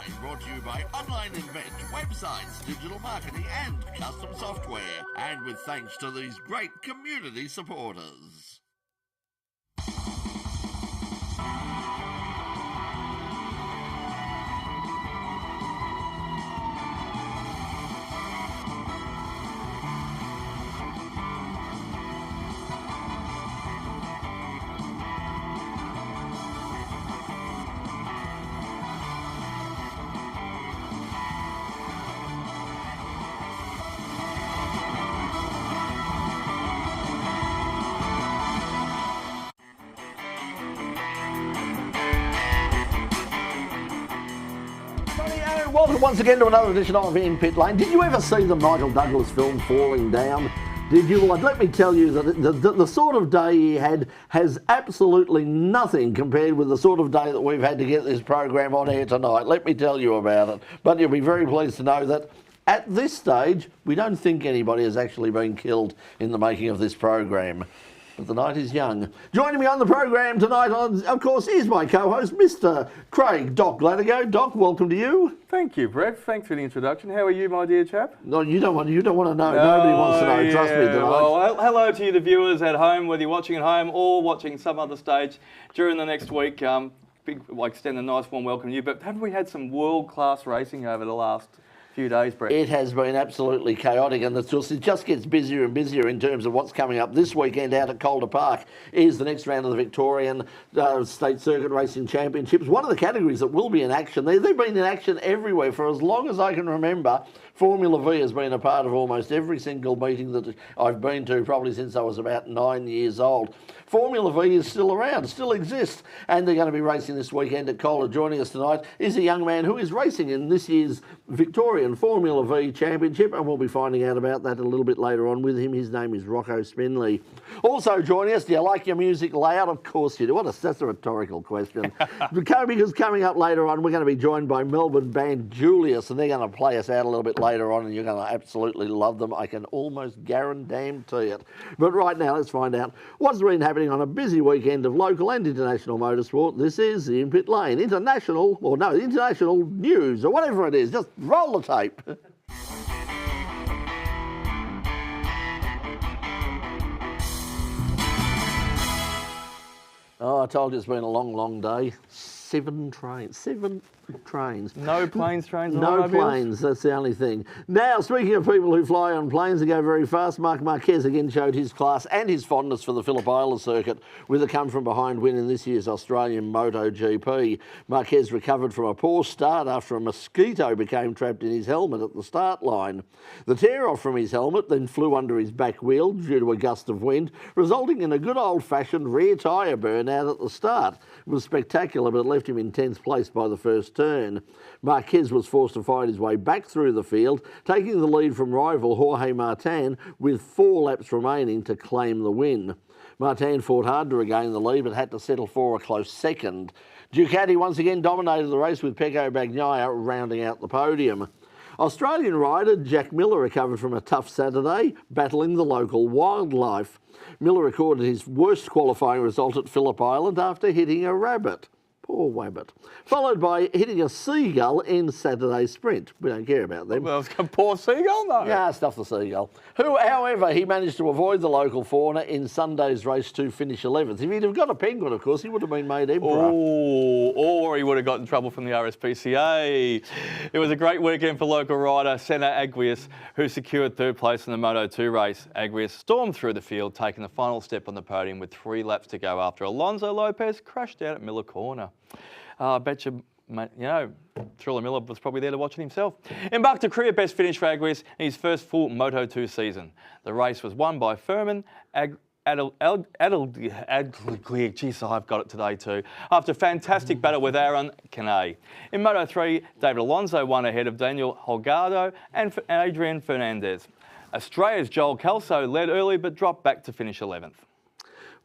is brought to you by Online Invent, websites, digital marketing and custom software. And with thanks to these great community supporters. Welcome once again to another edition of In Pit Lane. Did you ever see the Michael Douglas film Falling Down? Did you? Well, let me tell you that the sort of day he had has absolutely nothing compared with the sort of day that we've had to get this program on air tonight. Let me tell you about it. But you'll be very pleased to know that at this stage, we don't think anybody has actually been killed in the making of this program. But the night is young. Joining me on the program tonight, of course, is my co-host, Mr. Craig Doc Gladigo. Doc, welcome to you. Thank you, Brett. Thanks for the introduction. How are you, my dear chap? No, you don't want to know. Nobody wants to know. Trust me tonight. Well, hello to you, the viewers at home, whether you're watching at home or watching some other stage during the next week. Extend a nice warm welcome to you. But haven't we had some world-class racing over the last few days, Brett? It has been absolutely chaotic, and it just gets busier and busier in terms of what's coming up. This weekend out at Calder Park is the next round of the Victorian State Circuit Racing Championships. One of the categories that will be in action. They've been in action everywhere for as long as I can remember. Formula Vee has been a part of almost every single meeting that I've been to, probably since I was about 9 years old. Formula Vee is still around, still exists, and they're going to be racing this weekend at Calder. Joining us tonight is a young man who is racing in this year's Victorian Formula Vee Championship, and we'll be finding out about that a little bit later on with him. His name is Rocco Spinley. Also joining us, do you like your music loud? Of course you do. That's a rhetorical question. Because coming up later on, we're going to be joined by Melbourne band JULIUS, and they're going to play us out a little bit later on, and you're going to absolutely love them. I can almost guarantee it. But right now, let's find out what's been happening on a busy weekend of local and international motorsport. This is the In Pit Lane international news, or whatever it is. Just roll the tape. Oh, I told you it's been a long, long day. 7 trains. No planes, trains, no planes, that's the only thing. Now, speaking of people who fly on planes and go very fast, Marc Marquez again showed his class and his fondness for the Phillip Island circuit with a come-from-behind win in this year's Australian MotoGP. Marquez recovered from a poor start after a mosquito became trapped in his helmet at the start line. The tear-off from his helmet then flew under his back wheel due to a gust of wind, resulting in a good old-fashioned rear tyre burnout at the start. It was spectacular, but it left him in 10th place by the first turn. Marquez was forced to fight his way back through the field, taking the lead from rival Jorge Martin with 4 laps remaining to claim the win. Martin fought hard to regain the lead but had to settle for a close second. Ducati once again dominated the race with Pecco Bagnaia rounding out the podium. Australian rider Jack Miller recovered from a tough Saturday, battling the local wildlife. Miller recorded his worst qualifying result at Phillip Island after hitting a rabbit. Poor wabbit. Followed by hitting a seagull in Saturday's sprint. We don't care about them. Well, poor seagull, no. Yeah, stuff the seagull. However, he managed to avoid the local fauna in Sunday's race to finish 11th. If he'd have got a penguin, of course, he would have been made emperor. Oh, or he would have got in trouble from the RSPCA. It was a great weekend for local rider Senna Aguirre, who secured 3rd place in the Moto2 race. Aguirre stormed through the field, taking the final step on the podium with 3 laps to go after Alonso Lopez crashed out at Miller Corner. I bet you, Thriller Miller was probably there to watch it himself. Embarked a career best finish for Aguirre in his first full Moto2 season. The race was won by Furman Geez, I've got it today too. After a fantastic battle with Aaron Canet. In Moto3, David Alonso won ahead of Daniel Holgado and Adrian Fernandez. Australia's Joel Kelso led early but dropped back to finish 11th.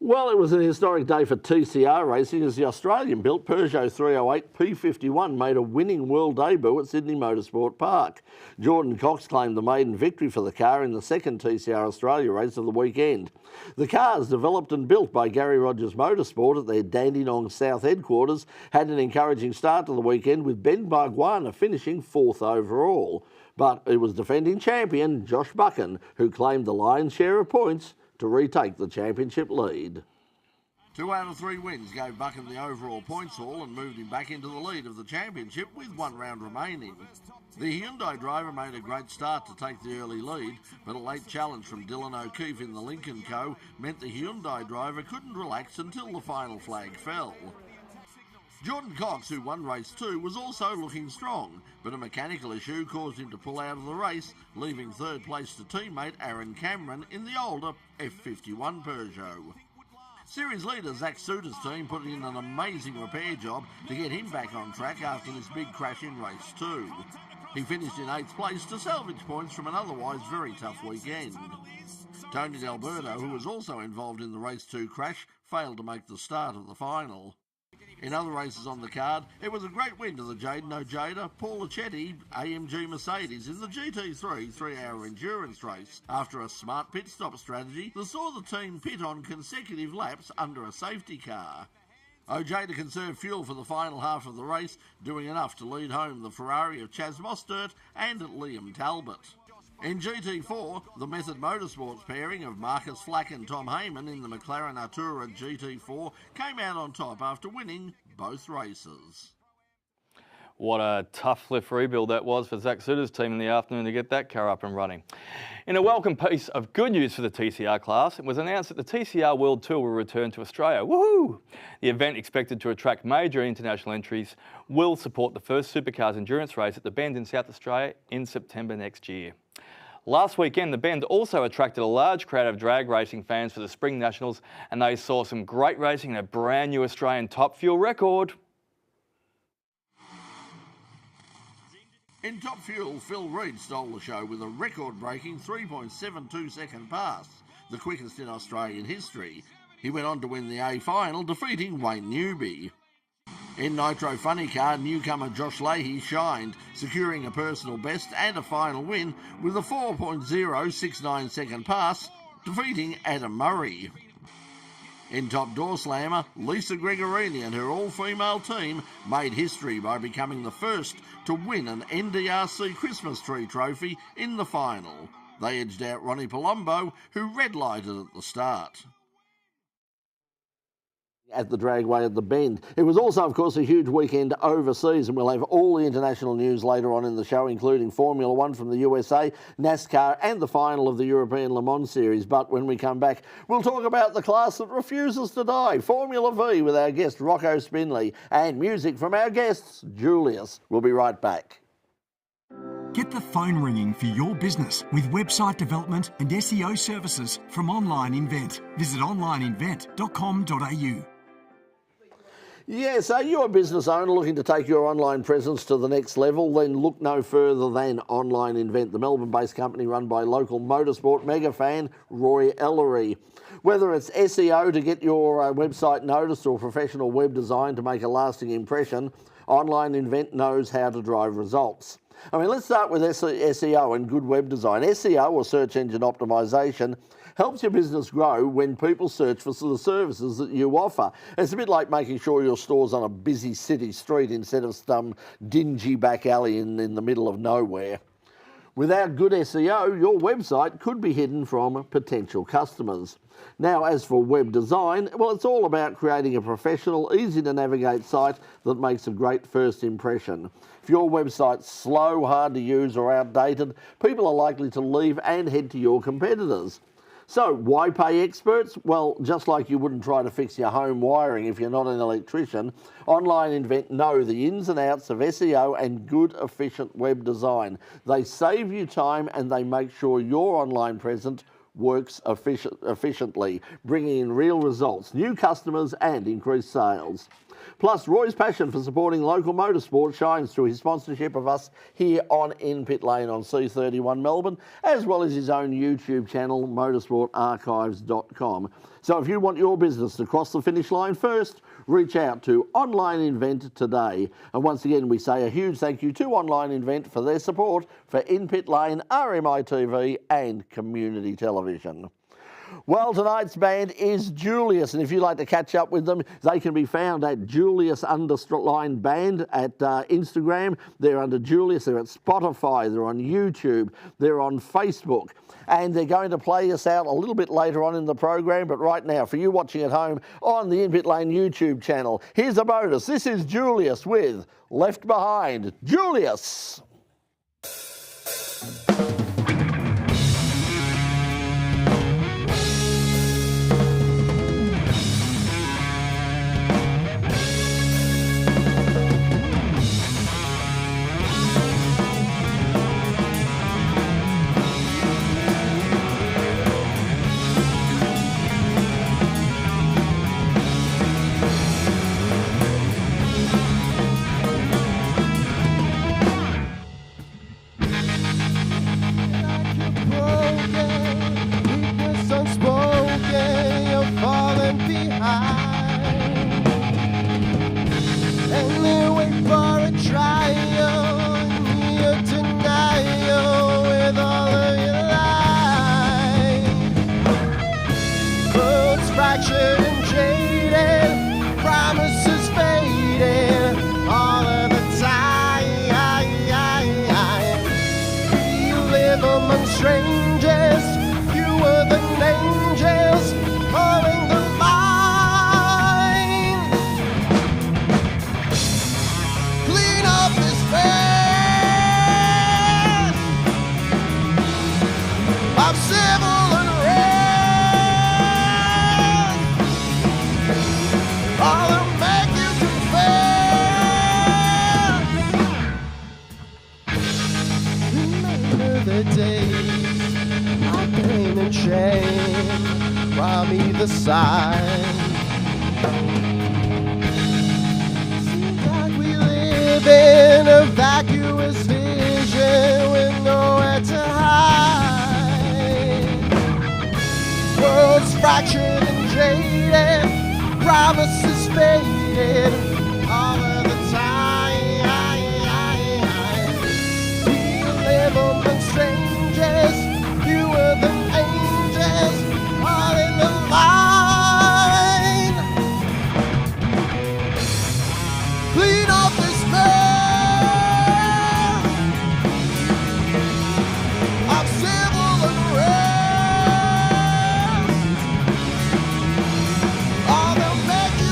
Well, it was an historic day for TCR racing as the Australian-built Peugeot 308 P51 made a winning world debut at Sydney Motorsport Park. Jordan Cox claimed the maiden victory for the car in the second TCR Australia race of the weekend. The cars, developed and built by Gary Rogers Motorsport at their Dandenong South headquarters, had an encouraging start to the weekend with Ben Barguana finishing 4th overall. But it was defending champion Josh Buchan who claimed the lion's share of points to retake the championship lead. 2 out of 3 wins gave Buchan the overall points haul and moved him back into the lead of the championship with 1 round remaining. The Hyundai driver made a great start to take the early lead, but a late challenge from Dylan O'Keefe in the Lincoln Co meant the Hyundai driver couldn't relax until the final flag fell. Jordan Cox, who won race 2, was also looking strong, but a mechanical issue caused him to pull out of the race, leaving 3rd place to teammate Aaron Cameron in the older F51 Peugeot. Series leader Zach Suter's team put in an amazing repair job to get him back on track after this big crash in race 2. He finished in 8th place to salvage points from an otherwise very tough weekend. Tony D'Alberto, who was also involved in the race 2 crash, failed to make the start of the final. In other races on the card, it was a great win to the Jaden Ojeda, Paul Acchetti, AMG Mercedes in the GT3 3-hour endurance race after a smart pit stop strategy that saw the team pit on consecutive laps under a safety car. Ojeda conserved fuel for the final half of the race, doing enough to lead home the Ferrari of Chaz Mostert and Liam Talbot. In GT4, the Method Motorsports pairing of Marcus Flack and Tom Heyman in the McLaren Artura GT4 came out on top after winning both races. What a tough lift rebuild that was for Zach Suter's team in the afternoon to get that car up and running. In a welcome piece of good news for the TCR class, it was announced that the TCR World Tour will return to Australia. Woohoo! The event, expected to attract major international entries, will support the first Supercars endurance race at the Bend in South Australia in September next year. Last weekend, the Bend also attracted a large crowd of drag racing fans for the Spring Nationals, and they saw some great racing and a brand new Australian top fuel record. In Top Fuel, Phil Reid stole the show with a record-breaking 3.72 second pass, the quickest in Australian history. He went on to win the A final, defeating Wayne Newby. In Nitro Funny Car, newcomer Josh Leahy shined, securing a personal best and a final win with a 4.069 second pass, defeating Adam Murray. In Top Door Slammer, Lisa Gregorini and her all-female team made history by becoming the first to win an NDRC Christmas Tree Trophy in the final. They edged out Ronnie Palombo, who red-lighted at the start. At the dragway at the Bend. It was also, of course, a huge weekend overseas, and we'll have all the international news later on in the show, including Formula 1 from the USA, NASCAR and the final of the European Le Mans Series. But when we come back, we'll talk about the class that refuses to die, Formula Vee, with our guest Rocco Spinley, and music from our guests, Julius. We'll be right back. Get the phone ringing for your business with website development and SEO services from Online Invent. Visit onlineinvent.com.au. Yes, are you a business owner looking to take your online presence to the next level? Then look no further than Online Invent, the Melbourne-based company run by local motorsport mega fan Roy Ellery. Whether it's SEO to get your website noticed or professional web design to make a lasting impression, Online Invent knows how to drive results. I mean, let's start with SEO and good web design. SEO, or search engine optimization, helps your business grow when people search for the services that you offer. It's a bit like making sure your store's on a busy city street instead of some dingy back alley in the middle of nowhere. Without good SEO, your website could be hidden from potential customers. Now, as for web design, well, it's all about creating a professional, easy-to-navigate site that makes a great first impression. If your website's slow, hard to use or outdated, people are likely to leave and head to your competitors. So, why pay experts? Well, just like you wouldn't try to fix your home wiring if you're not an electrician, Online Invent know the ins and outs of SEO and good, efficient web design. They save you time and they make sure your online presence works efficiently, bringing in real results, new customers and increased sales. Plus, Roy's passion for supporting local motorsport shines through his sponsorship of us here on In Pit Lane on C31 Melbourne, as well as his own YouTube channel, motorsportarchives.com. So if you want your business to cross the finish line first, reach out to Online Invent today. And once again, we say a huge thank you to Online Invent for their support for In Pit Lane, RMI TV and community television. Well, tonight's band is JULIUS, and if you'd like to catch up with them, they can be found at JULIUS_band at Instagram. They're under JULIUS, they're at Spotify, they're on YouTube, they're on Facebook, and they're going to play us out a little bit later on in the program, but right now, for you watching at home on the In Pit Lane YouTube channel, here's a bonus. This is JULIUS with Left Behind. JULIUS! Strangers, you were the angels calling the line. Clean up this mess of civil unrest. I'll make you confess. Remember the days pain and shame from either side. Seems like we live in a vacuous vision with nowhere to hide. Worlds fractured and jaded, promises faded all of the time. We live among strangers. You were the angels all in the line. Clean off this mess of civil unrest. All that make you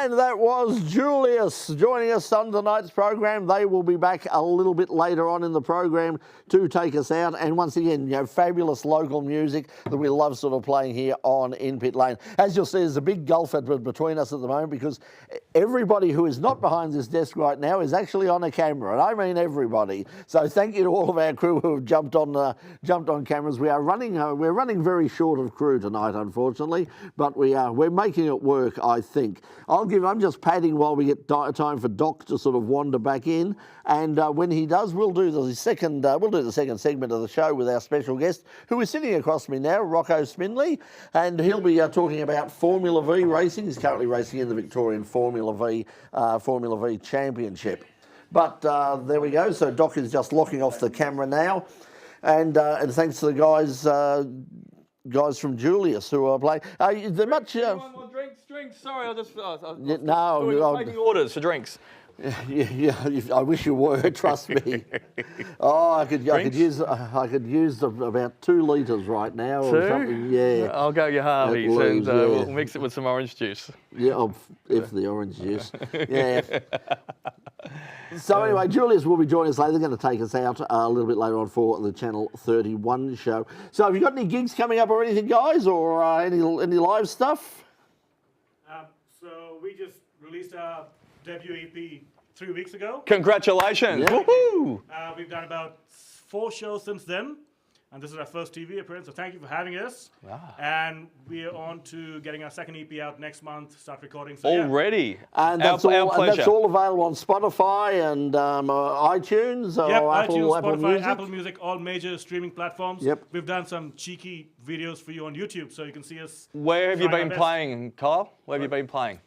And that was JULIUS joining us on tonight's program. They will be back a little bit later on in the program to take us out. And once again, you know, fabulous local music that we love sort of playing here on In Pit Lane. As you'll see, there's a big gulf between us at the moment because everybody who is not behind this desk right now is actually on a camera, and I mean everybody. So thank you to all of our crew who have jumped on cameras. We're running very short of crew tonight, unfortunately, but we're making it work, I think. I'll give I'm just padding while we get time for Doc to sort of wander back in. And when he does, we'll do the second segment of the show with our special guest, who is sitting across me now, Rocco Spinley, and he'll be talking about Formula Vee racing. He's currently racing in the Victorian Formula Vee Championship. But there we go. So Doc is just locking off the camera now, and thanks to the guys from JULIUS who are playing. They're much. More drinks. Sorry, I was taking orders for drinks. Yeah, I wish you were. Trust me. Oh, I could use about 2 litres right now or something. Yeah. I'll go your Harveys and we'll mix it with some orange juice. Yeah, if the orange juice. Yeah. So anyway, JULIUS will be joining us later. They're going to take us out a little bit later on for the Channel 31 show. So have you got any gigs coming up or anything, guys, or any live stuff? So we just released our debut EP 3 weeks ago. Congratulations! Yeah. Woohoo! We've done about 4 shows since then, and this is our first TV appearance, so thank you for having us. Wow. And we are on to getting our second EP out next month, start recording. So already? And that's our pleasure. And that's all available on Spotify and iTunes or iTunes, Apple Spotify, Music? Apple Music, all major streaming platforms. Yep. We've done some cheeky videos for you on YouTube, so you can see us. Where have you been playing, Kyle? Where have you been playing?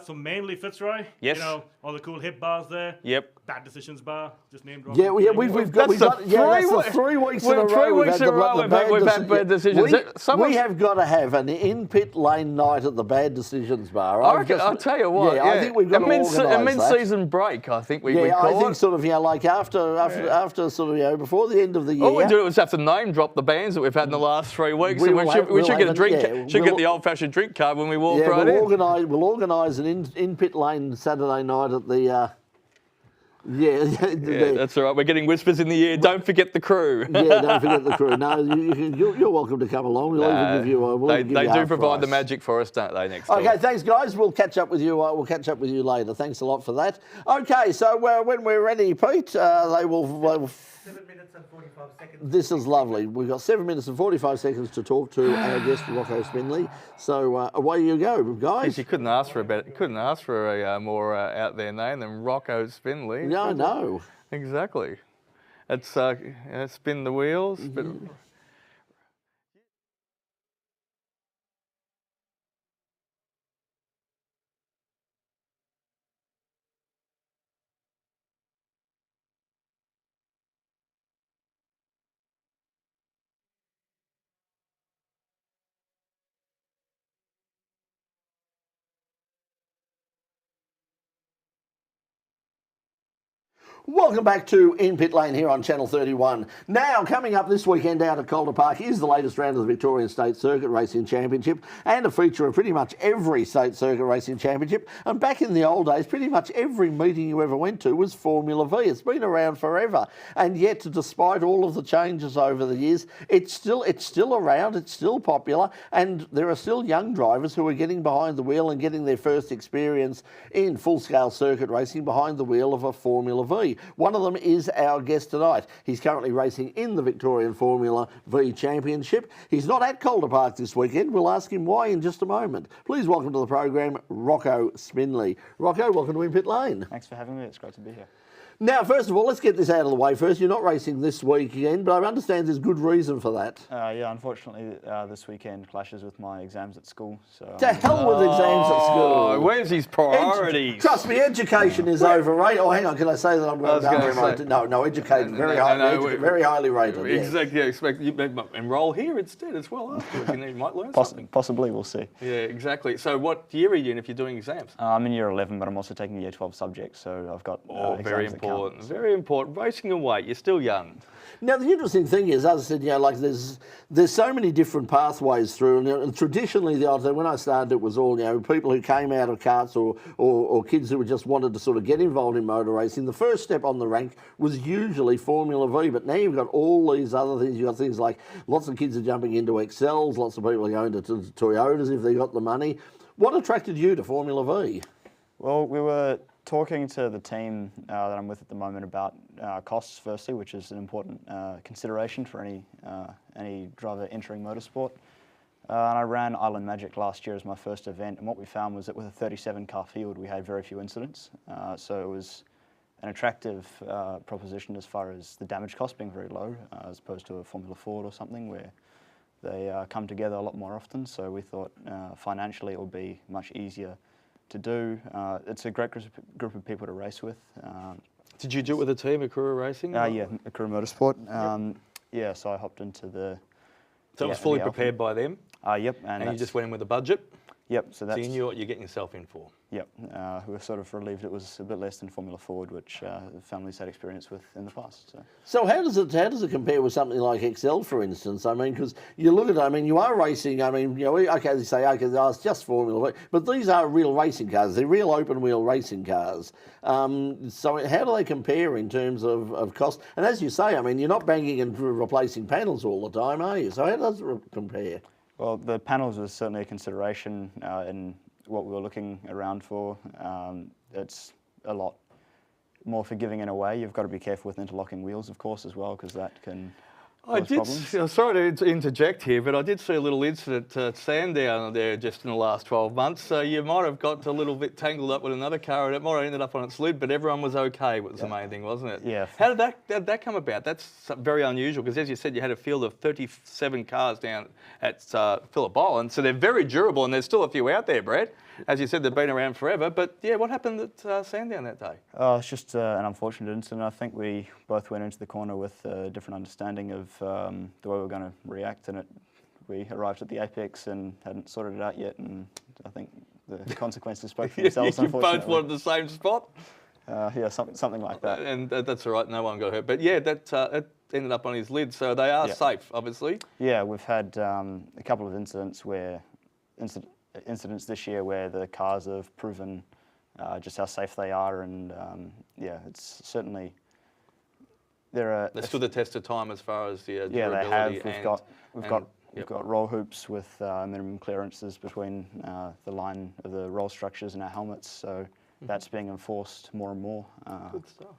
So mainly Fitzroy. Yes. You know, all the cool hip bars there. Yep. Bad Decisions bar, just named Rob. Yeah, we've got 3 weeks in a row. We've had bad decisions. We have got to have an in-pit lane night at the Bad Decisions bar. I'll tell you what. Yeah, I think we've got to organise that. A mid-season break, I think we call it. I think sort of, like after sort of, before the end of the year. All we do is have to name drop the bands that we've had in the last 3 weeks. We should get a drink. Should get the old-fashioned drink card when we walk right in. We'll organise an in-pit lane Saturday night at the. That's all right. We're getting whispers in the ear. Don't forget the crew. Yeah, don't forget the crew. No, you're welcome to come along. We'll even give you. They do provide the magic for us, don't they? Next. Okay, thanks, guys. We'll catch up with you. We'll catch up with you later. Thanks a lot for that. Okay, so when we're ready, Pete, they will. 7 minutes and 45 seconds. This is lovely. We've got 7 minutes and 45 seconds to talk to our guest, Rocco Spinley. So away you go, guys. You couldn't ask for a more out there name than Rocco Spinley. Yeah, I know. Exactly. It's spin the wheels. But Welcome back to In Pit Lane here on Channel 31. Now, coming up this weekend out at Calder Park is the latest round of the Victorian State Circuit Racing Championship and a feature of pretty much every State Circuit Racing Championship. And back in the old days, pretty much every meeting you ever went to was Formula Vee. It's been around forever. And yet, despite all of the changes over the years, it's still around, it's still popular, and there are still young drivers who are getting behind the wheel and getting their first experience in full-scale circuit racing behind the wheel of a Formula Vee. One of them is our guest tonight. He's currently racing in the Victorian Formula Vee Championship. He's not at Calder Park this weekend. We'll ask him why in just a moment. Please welcome to the program, Rocco Spinley. Rocco, welcome to In Pit Lane. Thanks for having me. It's great to be here. Now, first of all, let's get this out of the way first. You're not racing this weekend, but I understand there's good reason for that. Yeah, unfortunately, this weekend clashes with my exams at school. So to hell with exams at school. Where's his priorities? Trust me, education is overrated. Oh, hang on, can I say that I'm going to No, educated, very highly rated. Exactly, expect you enroll here instead as well afterwards. You might learn something. Possibly, we'll see. Yeah, exactly. So what year are you in if you're doing exams? I'm in year 11, but I'm also taking year 12 subjects, so I've got very important. Very important. Racing your weight. You're still young. Now, the interesting thing is, as I said, like there's so many different pathways through, and traditionally, when I started, it was all, people who came out of karts or kids who just wanted to sort of get involved in motor racing. The first step on the rank was usually Formula Vee, but now you've got all these other things. You've got things like lots of kids are jumping into Excels, lots of people are going to Toyotas if they got the money. What attracted you to Formula Vee? Well, we were talking to the team that I'm with at the moment about costs, firstly, which is an important consideration for any driver entering motorsport. And I ran Island Magic last year as my first event, and what we found was that with a 37 car field, we had very few incidents. So it was an attractive proposition as far as the damage cost being very low, as opposed to a Formula Ford or something where they come together a lot more often. So we thought financially it would be much easier to do. It's a great group of people to race with. Did you do it with a team, Akura Racing? Yeah, Akura Motorsport. Yeah, so I hopped into the... So it was fully prepared by them? Yep. And you just went in with a budget? Yep. So you knew what you're getting yourself in for? Yep. We were sort of relieved it was a bit less than Formula Ford, which the families had experience with in the past. So how does it compare with something like XL, for instance? I mean, because you look at it, I mean, you are racing, I mean, you know, okay, they say, okay, it's just Formula V, but these are real racing cars. They're real open-wheel racing cars. So how do they compare in terms of cost? And as you say, I mean, you're not banging and replacing panels all the time, are you? So how does it compare? Well, the panels was certainly a consideration in what we were looking around for. It's a lot more forgiving in a way. You've got to be careful with interlocking wheels, of course, as well, because that can cause problems. Sorry to interject here, but I did see a little incident at Sandown there just in the last 12 months. So you might have got a little bit tangled up with another car and it might have ended up on its lid, but everyone was okay, was the main thing, wasn't it? Yeah. How did that come about? That's very unusual because, as you said, you had a field of 37 cars down at Phillip Island, so they're very durable and there's still a few out there, Brad. As you said, they've been around forever, but yeah, what happened at Sandown that day? It's just an unfortunate incident. I think we both went into the corner with a different understanding of the way we were going to react, and we arrived at the apex and hadn't sorted it out yet, and I think the consequences spoke for themselves, You unfortunately. both wanted the same spot? Yeah, something like that. And that's all right, no one got hurt. But yeah, it ended up on his lid, so they are safe, obviously. Yeah, we've had a couple of incidents this year where the cars have proven just how safe they are, and yeah, it's certainly they stood the test of time as far as the durability. Yeah, they have. We've got roll hoops with minimum clearances between the line of the roll structures and our helmets, so that's being enforced more and more. Good stuff.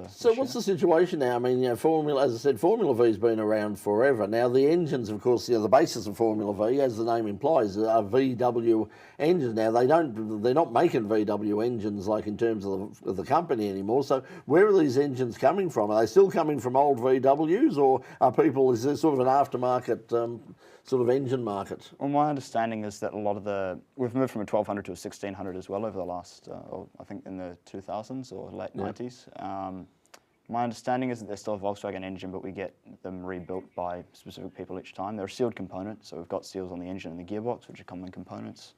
So what's the situation now? I mean, you know, as I said, Formula V's been around forever. Now the engines, of course, you know, the basis of Formula V, as the name implies, are VW engines. Now they're not making VW engines like in terms of the company anymore. So where are these engines coming from? Are they still coming from old VWs, or is there sort of an aftermarket sort of engine market? Well, my understanding is that we've moved from a 1200 to a 1600 as well over the last, I think in the 2000s or late 90s. My understanding is that they're still a Volkswagen engine, but we get them rebuilt by specific people each time. They're a sealed component, so we've got seals on the engine and the gearbox, which are common components,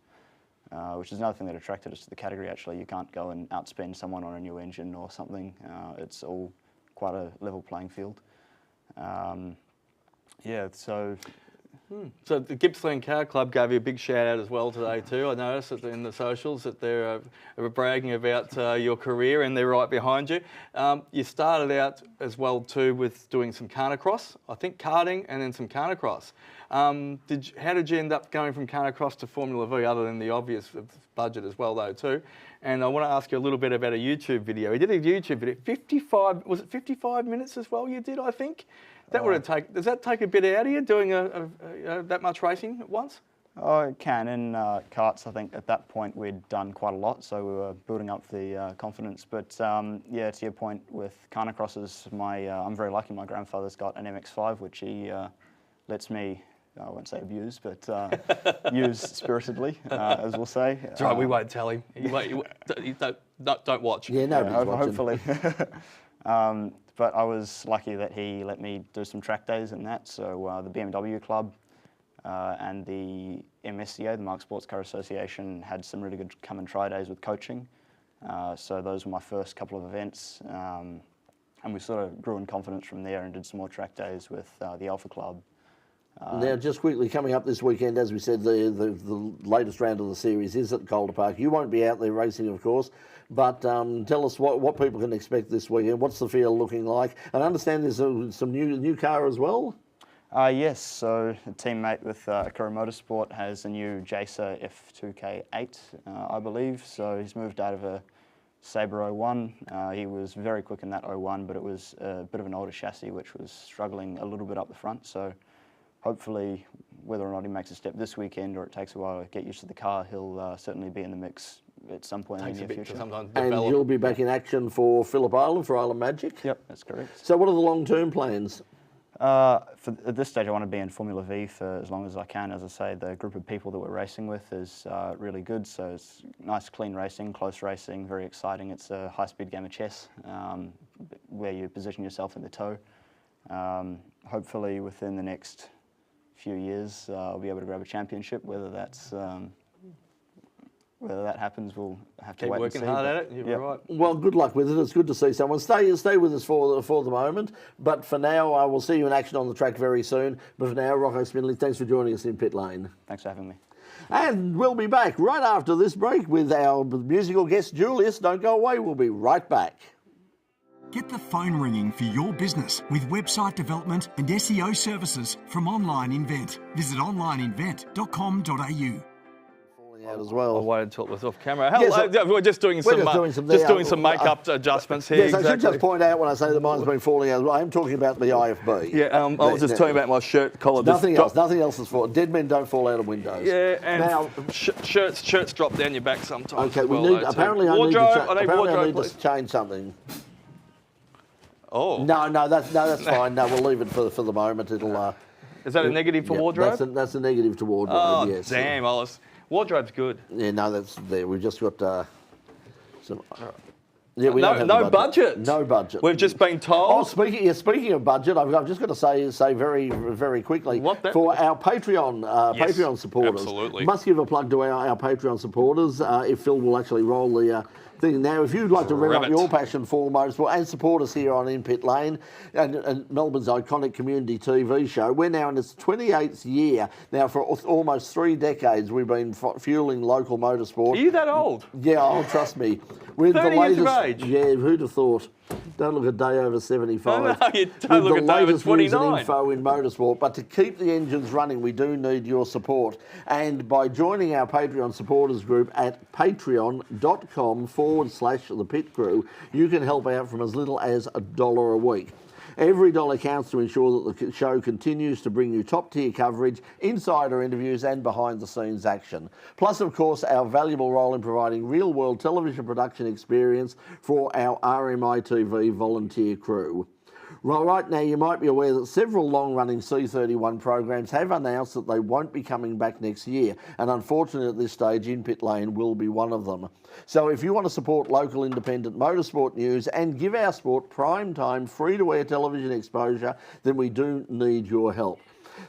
which is another thing that attracted us to the category, actually. You can't go and outspend someone on a new engine or something. It's all quite a level playing field. Yeah, so... So the Gippsland Car Club gave you a big shout out as well today too. I noticed that in the socials that they're bragging about your career, and they're right behind you. You started out as well too with doing some carnacross, I think karting, and then some carnacross. How did you end up going from carnacross to Formula V, other than the obvious budget as well though too? And I want to ask you a little bit about a YouTube video. You did a YouTube video, 55 minutes as well you did, I think? Does that take a bit out of you, doing that much racing at once? Oh, it can. In karts, I think at that point we'd done quite a lot, so we were building up the confidence. But yeah, to your point with carnacrosses, I'm very lucky. My grandfather's got an MX-5, which he lets me, I won't say abuse, but use spiritedly, as we'll say. That's right, we won't tell him. Don't watch. Yeah, nobody's watching. Hopefully. But I was lucky that he let me do some track days and that. So the BMW Club and the MSCA, the Mark Sports Car Association, had some really good come and try days with coaching. So those were my first couple of events. And we sort of grew in confidence from there and did some more track days with the Alpha Club. Now, just quickly, coming up this weekend, as we said, the latest round of the series is at Calder Park. You won't be out there racing, of course, but tell us what people can expect this weekend. What's the field looking like? And I understand there's some new car as well? Yes, so a teammate with Akura Motorsport has a new JULIUS S2e08, I believe. So he's moved out of a Sabre 01. He was very quick in that 01, but it was a bit of an older chassis, which was struggling a little bit up the front. So hopefully, whether or not he makes a step this weekend or it takes a while to get used to the car, he'll certainly be in the mix at some point in the near future. And you'll be back in action for Phillip Island, for Island Magic? Yep, that's correct. So what are the long-term plans? At this stage, I want to be in Formula Vee for as long as I can. As I say, the group of people that we're racing with is really good, so it's nice, clean racing, close racing, very exciting. It's a high-speed game of chess where you position yourself in the toe. Hopefully, within the next few years, I'll be able to grab a championship. Whether that happens, we'll have to Keep wait working and see. hard at it. You're right. Well, good luck with it. It's good to see someone. Stay with us for the moment. But for now, I will see you in action on the track very soon. But for now, Rocco Spinley, thanks for joining us in Pit Lane. Thanks for having me. And we'll be back right after this break with our musical guest, Julius. Don't go away. We'll be right back. Get the phone ringing for your business with website development and SEO services from Online Invent. Visit onlineinvent.com.au. Out as well. I waited until it was off camera. We're just doing some makeup adjustments here. Yes, I should just point out when I say that mine's been falling out, I am talking about the IFB. Yeah, I was just talking about my shirt collar. Nothing else is falling. Dead men don't fall out of windows. Yeah, and now, shirts drop down your back sometimes. Okay, well, we need apparently I need to change something. Oh. No, that's fine. No, we'll leave it for the moment. It'll. Is that a negative for wardrobe? That's a negative to wardrobe. Oh, yes. Damn, wardrobe's good. Yeah, no, that's there. We've just got some. Yeah, we no don't have budget. No budget. We've just been told. Oh, speaking of budget, I've just got to say very, very quickly for our Patreon supporters. Absolutely. Must give a plug to our Patreon supporters. If Phil will actually roll the thing now, if you'd like to rev up your passion for motorsport and support us here on In Pit Lane and Melbourne's iconic community TV show, we're now in its 28th year. Now, for almost 3 decades, we've been fueling local motorsport. Are you that old? Yeah, trust me. We're 30 the latest, years of age? Yeah, who'd have thought? Don't look a day over 75. No, you don't look a day over 29. News and info in motorsport, but to keep the engines running, we do need your support. And by joining our Patreon supporters group at patreon.com/the Pit Crew, you can help out from as little as $1 a week. Every dollar counts to ensure that the show continues to bring you top-tier coverage, insider interviews and behind-the-scenes action. Plus, of course, our valuable role in providing real-world television production experience for our RMI TV volunteer crew. Well, right now, you might be aware that several long-running C31 programs have announced that they won't be coming back next year, and unfortunately at this stage, In Pit Lane will be one of them. So if you want to support local independent motorsport news and give our sport prime-time, free-to-air television exposure, then we do need your help.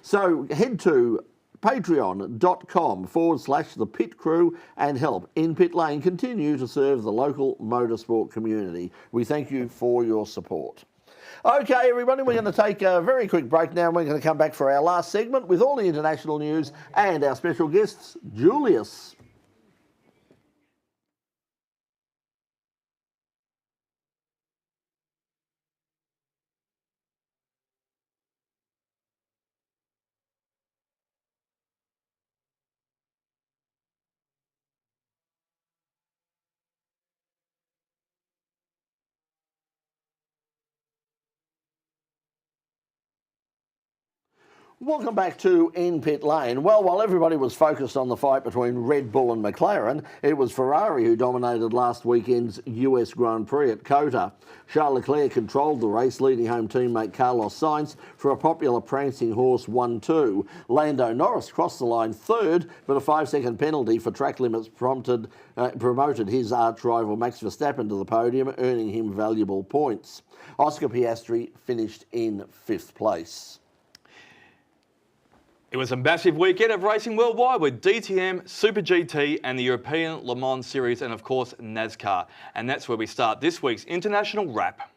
So head to patreon.com/the Pit Crew and help In Pit Lane continue to serve the local motorsport community. We thank you for your support. Okay, everybody, we're going to take a very quick break now. We're going to come back for our last segment with all the international news and our special guests, Julius. Welcome back to In Pit Lane. Well, while everybody was focused on the fight between Red Bull and McLaren, it was Ferrari who dominated last weekend's US Grand Prix at Calder. Charles Leclerc controlled the race, leading home teammate Carlos Sainz for a popular prancing horse 1-2. Lando Norris crossed the line third, but a 5-second penalty for track limits promoted his arch rival Max Verstappen to the podium, earning him valuable points. Oscar Piastri finished in 5th place. It was a massive weekend of racing worldwide with DTM, Super GT and the European Le Mans Series and of course NASCAR. And that's where we start this week's International Wrap.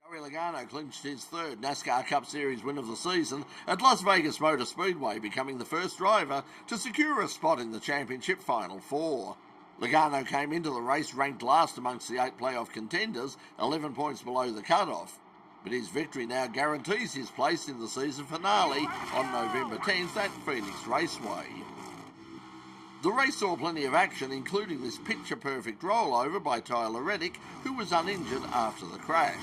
Joey Logano clinched his 3rd NASCAR Cup Series win of the season at Las Vegas Motor Speedway, becoming the first driver to secure a spot in the championship Final 4. Logano came into the race ranked last amongst the 8 playoff contenders, 11 points below the cutoff. But his victory now guarantees his place in the season finale on November 10th at Phoenix Raceway. The race saw plenty of action, including this picture-perfect rollover by Tyler Reddick, who was uninjured after the crash.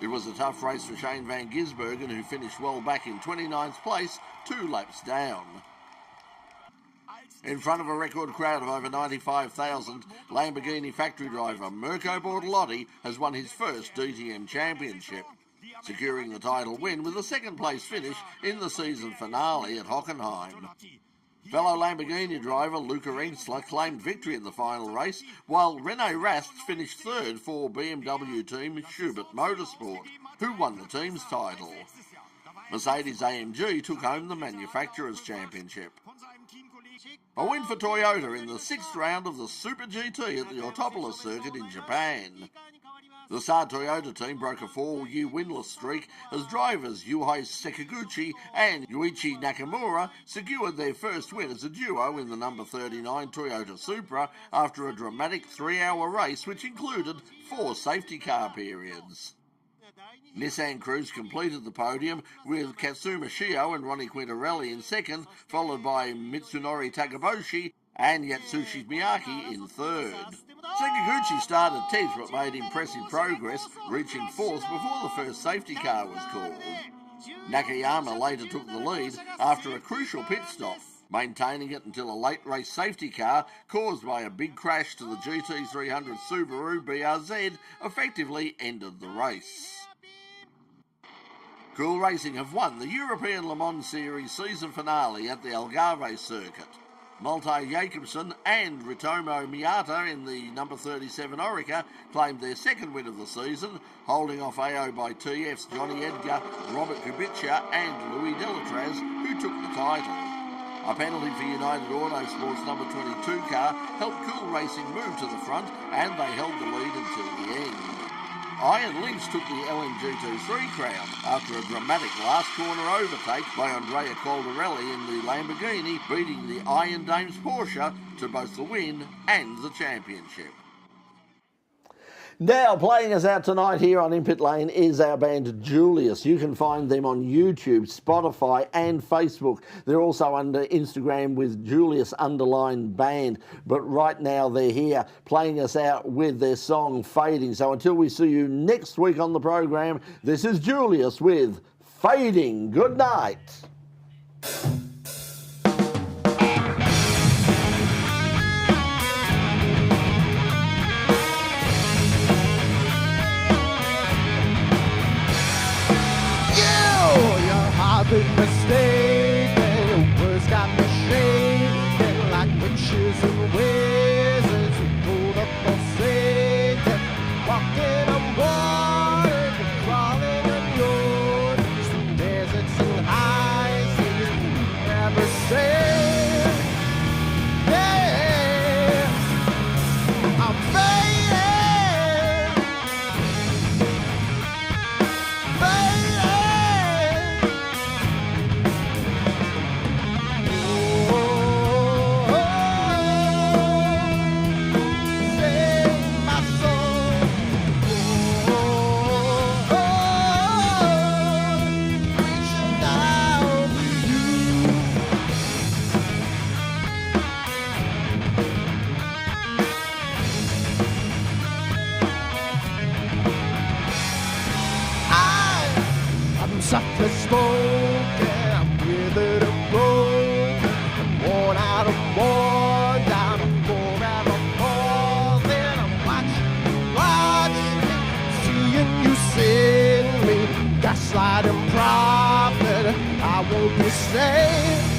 It was a tough race for Shane van Gisbergen, who finished well back in 29th place, 2 laps down. In front of a record crowd of over 95,000, Lamborghini factory driver Mirko Bortolotti has won his first DTM championship, securing the title win with a second-place finish in the season finale at Hockenheim. Fellow Lamborghini driver Luca Ensler claimed victory in the final race, while René Rast finished third for BMW team Schubert Motorsport, who won the team's title. Mercedes-AMG took home the Manufacturers' Championship. A win for Toyota in the 6th round of the Super GT at the Autopolis circuit in Japan. The Saab Toyota team broke a 4-year winless streak as drivers Yuhei Sekiguchi and Yuichi Nakamura secured their first win as a duo in the number 39 Toyota Supra after a dramatic 3-hour race which included 4 safety car periods. Nissan Cruise completed the podium with Katsuma Shio and Ronnie Quintarelli in second, followed by Mitsunori Takaboshi and Yatsushi Miyake in third. Sekiguchi started 10th but made impressive progress, reaching 4th before the first safety car was called. Nakayama later took the lead after a crucial pit stop, maintaining it until a late race safety car caused by a big crash to the GT300 Subaru BRZ effectively ended the race. Cool Racing have won the European Le Mans Series season finale at the Algarve circuit. Malte Jacobsen and Ritomo Miata in the number 37 Orica claimed their second win of the season, holding off AO by TF's Johnny Edgar, Robert Kubica and Louis Delatraz, who took the title. A penalty for United Autosport's number 22 car helped Cool Racing move to the front, and they held the lead until the end. Iron Lynx took the LMGT3 crown after a dramatic last corner overtake by Andrea Caldarelli in the Lamborghini, beating the Iron Dames Porsche to both the win and the championship. Now, playing us out tonight here on In Pit Lane is our band Julius. You can find them on YouTube, Spotify and Facebook. They're also under Instagram with Julius_band. But right now they're here playing us out with their song Fading. So until we see you next week on the program, this is Julius with Fading. Good night. Big mistake, and your words got me shaking like witches and wizards who pulled up on Satan. Walking on water, crawling on yours, through deserts and high seas, never said, yeah, I'm fading. Softly spoken, I'm withered and broken, I'm worn out and worn down, I'm forevermore. Then I'm watching, seeing you send me gaslighting prophet. I won't be saved.